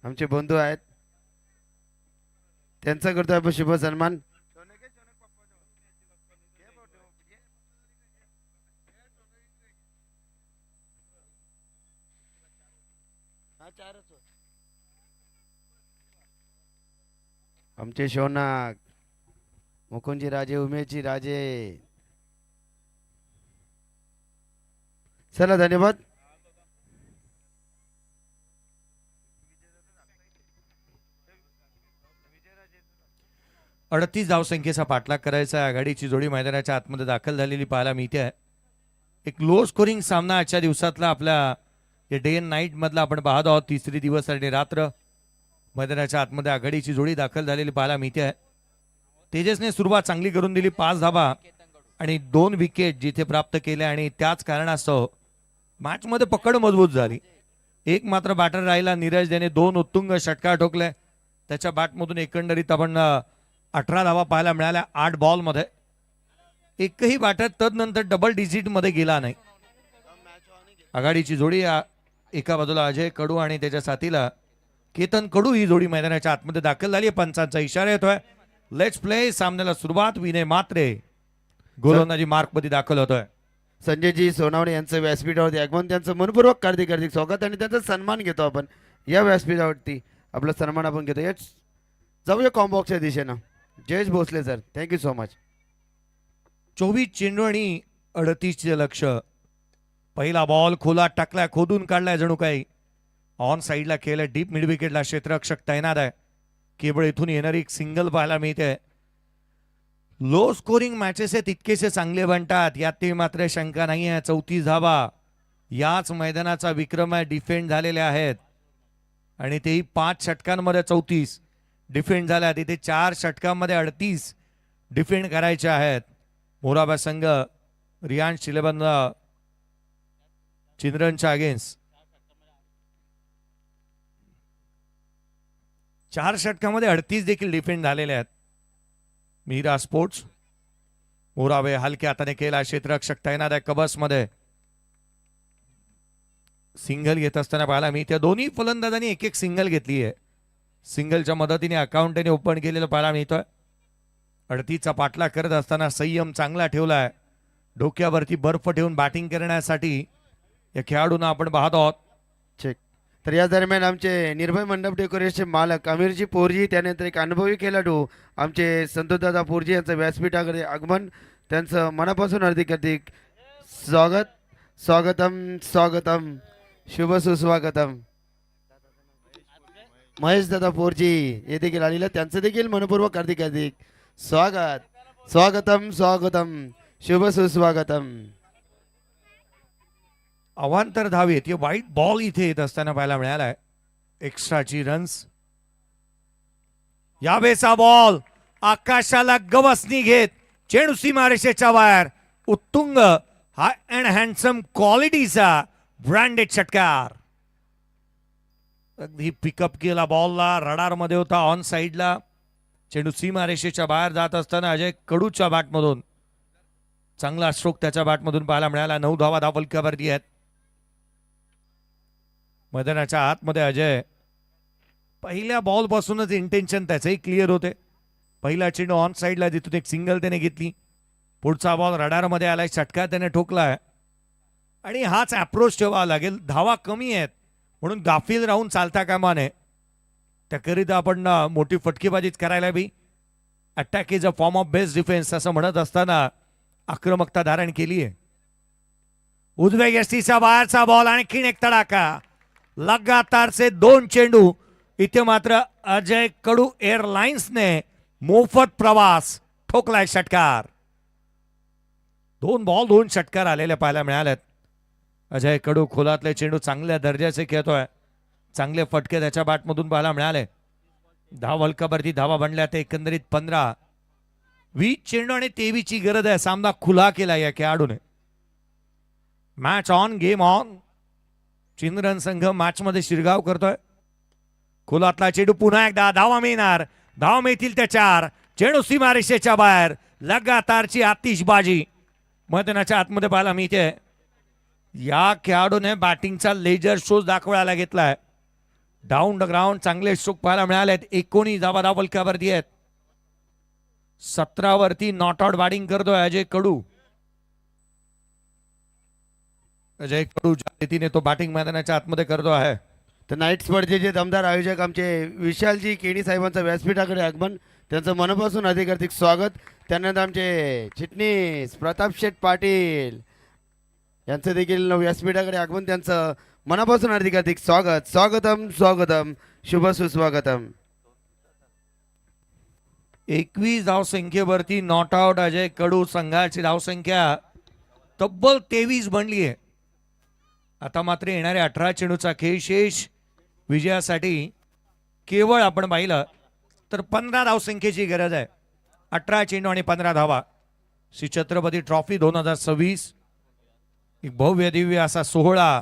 आमचे बंधू आहेत, त्यांचा करतोय आपण शुभ सन्मान. आमचे शौनाक मुकुंदजी राजे, उमेशजी राजे. चला धन्यवाद. अडतीस धावसंख्येचा पाठलाग करायचा. आघाडीची जोडी मैदानाच्या आतमध्ये दाखल झालेली पाहायला मिळते आहे. एक लो स्कोरिंग सामना आजच्या दिवसातला आपल्या या डे अँड नाईट मधला आपण पाहत आहोत. तिसरी दिवस आणि रात्र मैदानाच्या आतमध्ये आघाडीची जोडी दाखल झालेली पाहायला मिळते आहे. तेजसने सुरुवात चांगली करून दिली. 5 धावा आणि 2 विकेट जिथे प्राप्त केल्या आणि त्याच कारणास्तव मॅच मध्ये पकड मजबूत झाली. एक मात्र बॅटर राहिला नीरज, ज्याने 2 उत्तुंग षटकार ठोकले. त्याच्या बॅटमधून एकंदरीत आपण 18 धावा पाहायला मिळाल्या 8 बॉलमध्ये. एकही बॅटर तदनंतर डबल डिजिट मध्ये गेला नाही. आघाडीची जोडी एका बाजूला अजय कडू आणि त्याच्या साथीला केतन कडू ही जोडी मैदानाच्या आतमध्ये दाखल झाली. पंचांचा इशारा येतोय. Let's play. सामन्याला सुरुवात. विनय मात्रे गोलंदाजी मार्क मध्ये दाखल होतोय. संजयजी सोनावणे यांचं व्यासपीठावरती आगमन, त्यांचं मनपूर्वक हार्दिक स्वागत आणि त्यांचा सन्मान घेतो आपण. या व्यासपीठावरती आपला सन्मान आपण घेतो. याच जाऊया कॉम्बॉक्सच्या दिशेनं. Jayesh Bhosale sir, thank you so much. 24 चेंडू आणि 38 लक्ष. पहिला बॉल खोला टाकलाय, खोदून काढलाय जणू काही. ऑन साईडला केलं. डीप मिड विकेटला क्षेत्ररक्षक तैनात आहे. केवळ इथून येणारी एक सिंगल पाहायला मिळते. लो स्कोरिंग मॅचेस तितकेसे चांगले बनतात यात मात्र शंका नाही आहे. 34 धावा याच मैदानाचा विक्रम आहे. डिफेंड झालेले आहेत आणि तेही 5 षटकांमध्ये 34 डिफेंड झाल्या. तिथे 4 षटकांमध्ये 38 डिफेंड करायचे आहेत. मोराबा संघ रियान शिलेबंद चिंद्रनच्या अगेन्स्ट 4 षटकामध्ये 38 देखील डिफेंड झालेले आहेत. मीरा स्पोर्ट्स मोरावे हलक्या हाताने केला. क्षेत्ररक्षक तैनात आहे कबसमध्ये. सिंगल घेत असताना पाहायला मी त्या दोन्ही फलंदाजांनी एक एक सिंगल घेतली आहे. सिंगलच्या मदतीने अकाउंटने ओपन केलेलं पाहायला मिळतोय. 38चा पाठलाग करत असताना संयम चांगला ठेवलाय. डोक्यावरती बर्फ ठेवून बॅटिंग करण्यासाठी या खेळाडूंना आपण पाहत आहोत. चेक तर या दरम्यान आमचे निर्भय मंडप डेकोरेशन मालक अमीरजी पोरजी, त्यानंतर एक अनुभवी खेळाडू आमचे संतोषदादा पोरजी यांचं व्यासपीठाकडे आगमन, त्यांचं मनापासून हार्दिक स्वागतम शुभ सुस्वागतम. महेश दादा पोरजी हे देखील आलेलं, त्यांचं देखील मनपूर्वक हार्दिक स्वागतम शुभ सुस्वागतम. अवांतर धाव येते, वाईट बॉल इथे येत असताना पाहायला मिळालाय. एक्स्ट्राची रन्स. यावेळेचा बॉल आकाशाला गवसणी घेत चेंडू सीमारेषेच्या बाहेर. उत्तुंग हाय अँड हँडसम क्वालिटीचा ब्रँडेड षटकार. अगदी पिकअप केला बॉलला, रडार मध्ये होता ऑन साइडला. चेंडू सीमारेषेच्या बाहेर जात असताना अजय कडूच्या बॅटमधून चांगला स्ट्रोक त्याच्या बॅटमधून पाहायला मिळाला. 9 धावा धावफलकावरती आहेत. मैदानाच्या आतमध्ये अजय पहिल्या बॉल पासूनच इंटेन्शन त्याचंही क्लिअर होते. पहिला चेंडू ऑन साइडला तिथून एक सिंगल त्याने घेतली. पुढचा बॉल रडारमध्ये आलाय, षटकार त्याने ठोकलाय आणि हाच अप्रोच ठेवावा लागेल. धावा कमी आहेत म्हणून गाफील राहून चालता कामा नये. त्याकरिता आपण मोठी फटकेबाजीच करायला हवी. Attack is a form of best defence असं म्हणत असताना आक्रमकता धारण केली आहे. उजव्या यष्टीचा बाहेरचा बॉल, आणखीन एक तडाखा. लगातारचे 2 चेंडू. इथे मात्र अजय कडू एअरलाइन्सने मोफत प्रवास ठोकलाय षटकार. 2 बॉल 2 षटकार आलेले पाहायला मिळालेत. अजय कडू खोलातले चेंडू चांगल्या दर्जाचे खेळतोय. चांगले फटके त्याच्या बॅटमधून पाहायला मिळाले. धावफलकावरती धावा बनल्या ते एकंदरीत 15. 20 चेंडू आणि 23 ची गरज आहे. सामना खुला केला या खेळाडूने. Match on, game on. चिंद्रन संघ मॅच मध्ये शिरगाव करतोय. खोलातला चेंडू पुन्हा एकदा धावा मिळणार. धावा मिळतील त्या 4. चेंडू सीमारेषेच्या बाहेर. लगातारची आतिषबाजी मैदानाच्या आतमध्ये पाहायला मिळते. या खेळाडूने बॅटिंगचा लेजर शो दाखवायला घेतलाय. डाऊन द ग्राउंड चांगले स्ट्रोक पाहायला मिळालेत. 19 धावा धावफलकावरती आहेत. 17 वरती नॉट आउट बॅटिंग करतोय अजय कडू. अजय कडू ज्या रीतीने तो बॅटिंग मैदानाच्या आतमध्ये करतो आहे. तर नाईट स्पर्धेचे दमदार आयोजक आमचे विशालजी केणी साहेबांचं व्यासपीठाकडे आगमन, त्यांचं मनापासून हार्दिक स्वागत. त्यानंतर आमचे चिटणीस प्रताप शेठ पाटील यांचं देखील व्यासपीठाकडे आगमन, त्यांचं मनापासून हार्दिक स्वागतम शुभ सुस्वागतम. 21 धावसंख्येवरती नॉट आउट अजय कडू. संघाची धावसंख्या तब्बल 23 बनली आहे. आता मात्र येणाऱ्या 18 चेंडूचा खेळ शेष विजयासाठी केवळ आपण पाहिलं तर 15 धावसंख्येची गरज आहे. 18 चेंडू आणि 15 धावा. श्री छत्रपती ट्रॉफी 2026 एक भव्य दिव्य असा सोहळा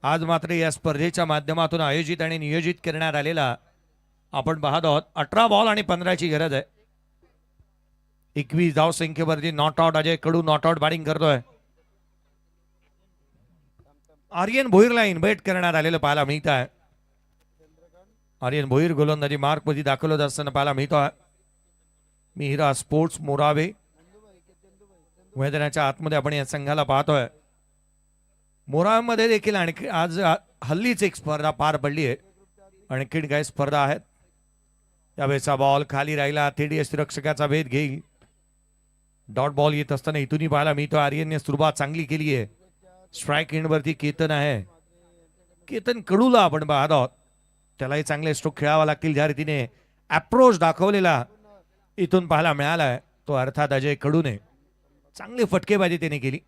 आज मात्र या स्पर्धेच्या माध्यमातून आयोजित आणि नियोजित करण्यात आलेला आपण पाहत आहोत. 18 बॉल आणि 15 ची गरज आहे. 21 धावसंख्येवरती not out Ajay Kadu not out batting करतोय. आर्यन भोईरला इन्व्हाइट करण्यात आलेलं पाहायला मिळत आहे. आर्यन भोईर गोलंदाजी मार्क मध्ये दाखल होत असताना पाहायला मिळतोय. मिहिरा स्पोर्ट्स मोरावे मैदानाच्या आतमध्ये आपण या संघाला पाहतोय. मोरावेमध्ये देखील आणखी आज हल्लीच एक स्पर्धा पार पडली आहे. आणखीन काही स्पर्धा आहेत. यावेळेचा बॉल खाली राहिला. थेट यष्टीरक्षकाचा भेद घेईल. डॉट बॉल येत असताना इथूनही पाहायला मिळतो. आर्यनने सुरुवात चांगली केली आहे. स्ट्राईक एंडवरती केतन आहे. केतन कडूला आपण पाहत आहोत. त्यालाही चांगले स्ट्रोक खेळावा लागतील. ज्या रीतीने अप्रोच दाखवलेला इथून पाहायला मिळालाय तो अर्थात अजय कडूने चांगली फटकेबाजी त्याने केली.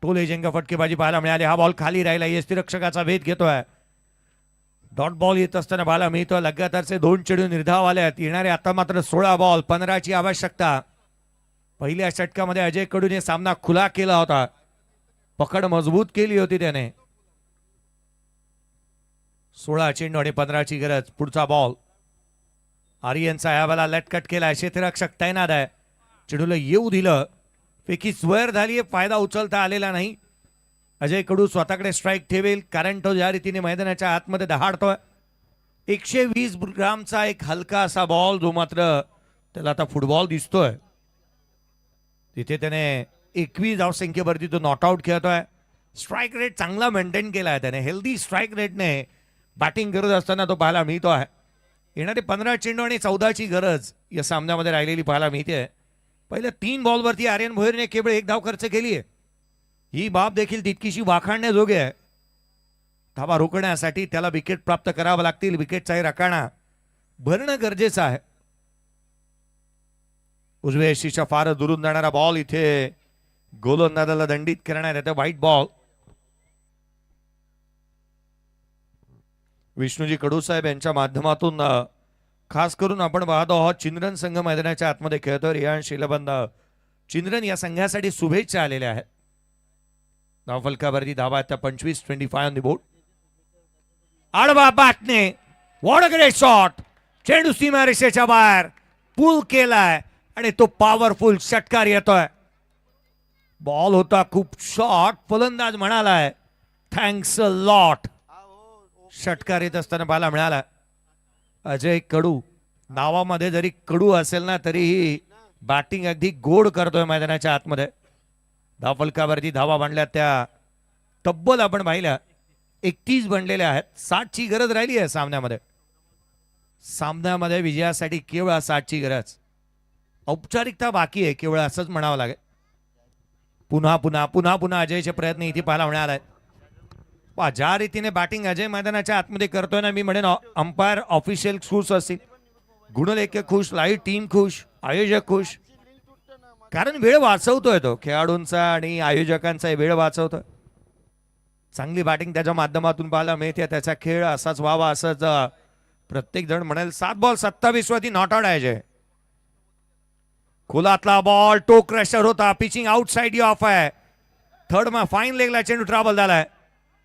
टोल एजंग फटकेबाजी पाहायला मिळाली. हा बॉल खाली राहिला. यष्टीरक्षकाचा भेद घेतोय. डॉट बॉल येत असताना पाहायला मिळतो. लगातारचे 2 चेंडू निर्धाव आले आहेत. येणारे आता मात्र 16 बॉल 15 ची आवश्यकता. पहिल्या षटकामध्ये अजय कडूने सामना खुला केला होता. पकड मजबूत केली होती त्याने. 16 चेंडू आणि 15 ची गरज. पुढचा बॉल आर्यनचा यावेळेला लटकट केला. क्षेत्ररक्षक तैनात आहे. चेंडूला येऊ दिलं. पैकी स्वेअर झाली. फायदा उचलता आलेला नाही. अजय कडू स्वतःकडे स्ट्राईक ठेवेल कारण तो ज्या रीतीने मैदानाच्या आतमध्ये दहाडतोय. 120 ग्रामचा एक हलका असा बॉल जो मात्र त्याला आता फुटबॉल दिसतोय. तिथे त्याने 21 धावसंख्येवरती तो नॉट आउट खेळतोय. स्ट्राईक रेट चांगला मेंटेन केला आहे त्याने. हेल्दी स्ट्राईक रेटने बॅटिंग करत असताना तो पाहायला मिळतो आहे. येणारे 15 चेंडू आणि 14ची गरज या सामन्यामध्ये राहिलेली पाहायला मिळते. पहिल्या 3 बॉलवरती आर्यन भोईरने केवळ 1 धाव खर्च केली आहे. ही बाब देखील तितकीशी वाखाणण्याजोगी आहे. धावा रोखण्यासाठी त्याला विकेट प्राप्त करावं लागतील. विकेटचाही रकाना भरणं गरजेचं आहे. उजव्या यशीच्या फार दुरून जाणारा बॉल इथे गोलंदाजाला दंडित करण्यात येतं. White ball. विष्णूजी कडू साहेब यांच्या माध्यमातून खास करून आपण पाहतो आहोत चिंद्रन संघ मैदानाच्या आतमध्ये खेळतो. रियान शिलबंद चिंद्रन या संघासाठी शुभेच्छा आलेल्या आहेत. धावफलकावरती धावा आता 25-25 ऑन द बोर्ड. आडवा बॅटने व्हॉट अ ग्रेट शॉट. चेंडू सीमारेषेच्या बाहेर पुल केलाय आणि तो पॉवरफुल षटकार येतोय. बॉल होता खूप शॉर्ट. फलंदाज म्हणालाय थँक्स अ लॉट. षटकार येत असताना पाहायला मिळाला. अजय कडू नावामध्ये जरी कडू असेल ना तरीही बॅटिंग अगदी गोड करतोय मैदानाच्या आतमध्ये. धावफलकावरती धावा बांधल्या त्या तब्बल आपण पाहिल्या 31 बनलेल्या आहेत. 60ची गरज राहिली आहे सामन्यामध्ये. सामन्यामध्ये विजयासाठी केवळ 60ची गरज. औपचारिकता बाकी आहे केवळ असंच म्हणावं लागेल. पुन्हा पुन्हा पुन्हा पुन्हा अजयचे प्रयत्न इथे पाहायला मिळाला आहे. ज्या रीतीने बॅटिंग अजय मैदानाच्या आतमध्ये करतोय ना, मी म्हणेन अंपायर ऑफिशियल खुश असतील, गुणलेखक खुश, लाईव्ह टीम खुश, आयोजक खुश. कारण वेळ वाचवतोय तो खेळाडूंचा आणि आयोजकांचा वेळ वाचवतोय. चांगली बॅटिंग त्याच्या माध्यमातून पाहायला मिळते. त्याचा खेळ असाच व्हावा असंच प्रत्येक जण म्हणेल. 7 बॉल 27 वरती नॉट आउट आहे अजय. खोलातला बॉल टो क्रशर होता. पिचिंग आउटसाइड ऑफ आहे. थर्ड फाईन लेगला चेंडू ट्रॅव्हल झालाय.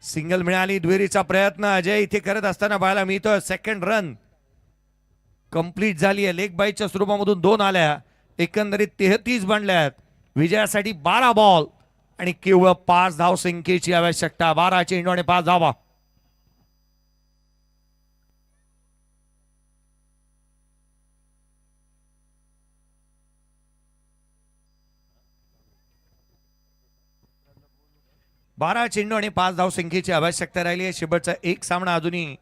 सिंगल मिळाली. दुहेरीचा प्रयत्न अजय इथे करत असताना पाहायला मिळतोय. सेकंड रन कंप्लीट झाली आहे. लेग बाईच्या स्वरूपामधून 2 आल्या. एकंदरीत 33 बनल्या आहेत. विजयासाठी 12 बॉल आणि केवळ 5 धाव संख्येची आवश्यकता. 12 चेंडू आणि 5 धावा. बारा चेंडू आणि 5 धाव संख्येची आवश्यकता राहिली आहे. शेवटचा एक सामना अजूनही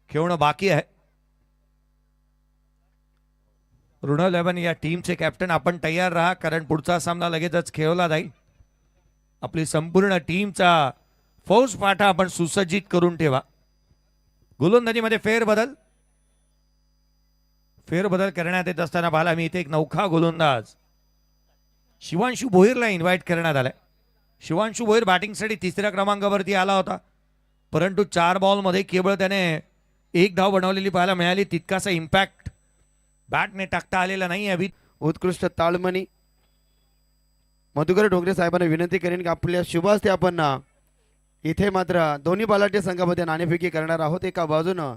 खेळणं बाकी आहे. ऋणव 11 या टीमचे कॅप्टन आपण तयार राहा, कारण पुढचा सामना लगेचच खेळवला जाईल. आपली संपूर्ण टीमचा फौज पाठा आपण सुसज्जित करून ठेवा. गोलंदाजीमध्ये फेरबदल करण्यात येत असताना पाहायला मी इथे एक नौखा गोलंदाज शिवांशू भोईरला इन्व्हाइट करण्यात आलाय. शिवांशू भोईर बॅटिंगसाठी 3ऱ्या क्रमांकावरती आला होता, परंतु 4 बॉलमध्ये केवळ त्याने 1 धाव बनवलेली पाहायला मिळाली. तितकासा इम्पॅक्ट बॅटने टाकता आलेला नाही आहे. उत्कृष्ट ताळमणी. मधुकर ढोकरे साहेबांना विनंती करेन की आपल्या शुभ हस्ते आपण इथे मात्र दोन्ही बलाढ्य संघामध्ये नाणेफेकी करणार आहोत. एका बाजूनं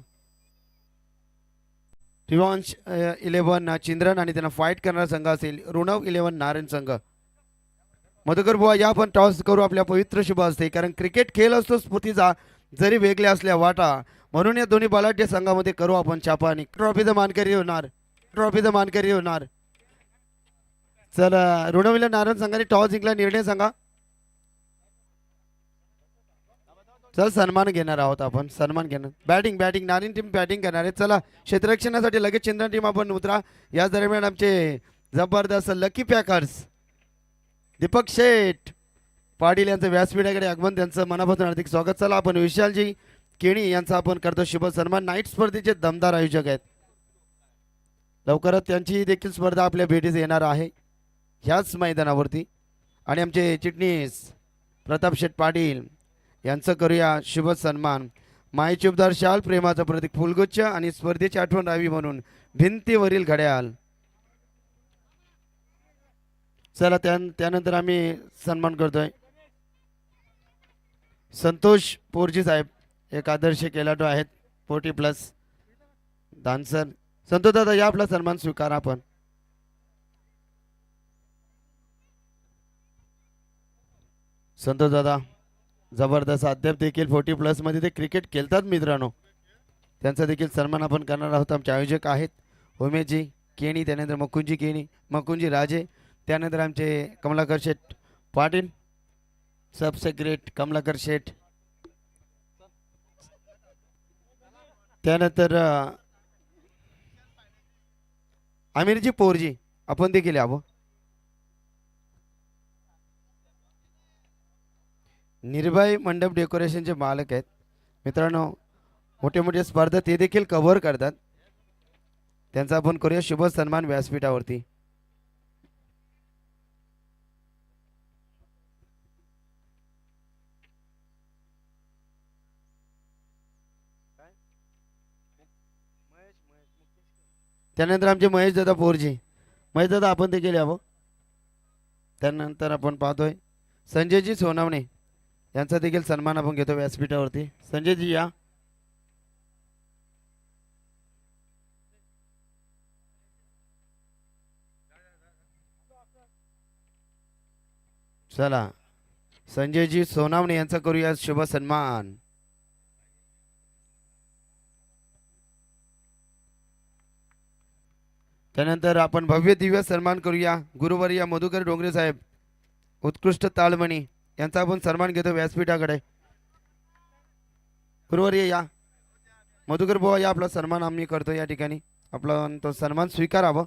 रिवांश 11 चिंद्रन आणि त्यांना फाईट करणारा संघ असेल ऋणव 11 नारायण संघ. मधुकर बुवा या आपण टॉस करू आपल्या पवित्र शुभ हस्ते, कारण क्रिकेट खेळ असतो स्फूर्तीचा, जरी वेगळ्या असल्या वाटा, म्हणून या दोन्ही बलाढ्य संघामध्ये करू आपण छापा आणि ट्रॉफीचा मानकरी होणार. चला ऋणविला नारायण संघाने टॉस जिंकला. निर्णय सांगा. चल सन्मान घेणार आहोत आपण. सन्मान घेणार. बॅटिंग नारायण टीम बॅटिंग करणार आहे. चला क्षेत्ररक्षणासाठी लगेच चिंद्रन टीम आपण उतरा. या दरम्यान आमचे जबरदस्त लकी पॅकर्स दीपक शेठ पाटील यांचं व्यासपीठाकडे आगमन, त्यांचं मनापासून हार्दिक स्वागत. चला आपण विशालजी केणी यांचा आपण करतो शुभ सन्मान. नाईट स्पर्धेचे दमदार आयोजक आहेत. लवकरच त्यांची देखील स्पर्धा आपल्या भेटीस येणार आहे ह्याच मैदानावरती. आणि आमचे चिटणीस प्रताप शेठ पाटील यांचं करूया शुभ सन्मान. मायेची उपदार शाल, प्रेमाचं प्रतीक फुलगुच्छ आणि स्पर्धेची आठवण राहावी म्हणून भिंतीवरील घड्याळ. चला त्यानंतर आम्ही सन्मान करतोय संतोष पोरजी साहेब, एक आदर्श खेळाडू आहेत 40+ डान्सर. संतोष दादा या आपला सन्मान स्वीकारा आपण. संतोष दादा जबरदस्त, अद्याप देखील 40+ मध्ये ते क्रिकेट खेळतात मित्रांनो. त्यांचा देखील सन्मान आपण करणार आहोत. आमचे आयोजक आहेत उमेशजी केणी, त्यानंतर मकुंजी राजे, त्यानंतर आमचे कमलाकर शेठ पाटील, सबसे ग्रेट कमलाकर शेठ. त्यानंतर आमिरजी पोरजी आपण देखील यावं. निर्भय मंडप डेकोरेशनचे मालक आहेत मित्रांनो. मोठे मोठे स्पर्धा ते देखील कव्हर करतात. त्यांचा आपण करूया शुभ सन्मान व्यासपीठावरती. त्यानंतर आमचे महेश दादा पोरजी. महेश दादा आपण देखील यावं. त्यानंतर आपण पाहतोय संजयजी सोनावणे यांचा देखील सन्मान आपण घेतो व्यासपीठावरती. संजयजी या. चला संजयजी सोनावणे यांचा करूया शुभ सन्मान. त्यानंतर आपण भव्य दिव्य सन्मान करूया गुरुवर्य मधुकर डोंगरे साहेब उत्कृष्ट तालमणी यांचा आपण सन्मान घेतो व्यासपीठाकडे. गुरुवर्य या. मधुकर बुवा या. आपला सन्मान आम्ही करतो या ठिकाणी. आपला तो सन्मान स्वीकारावं.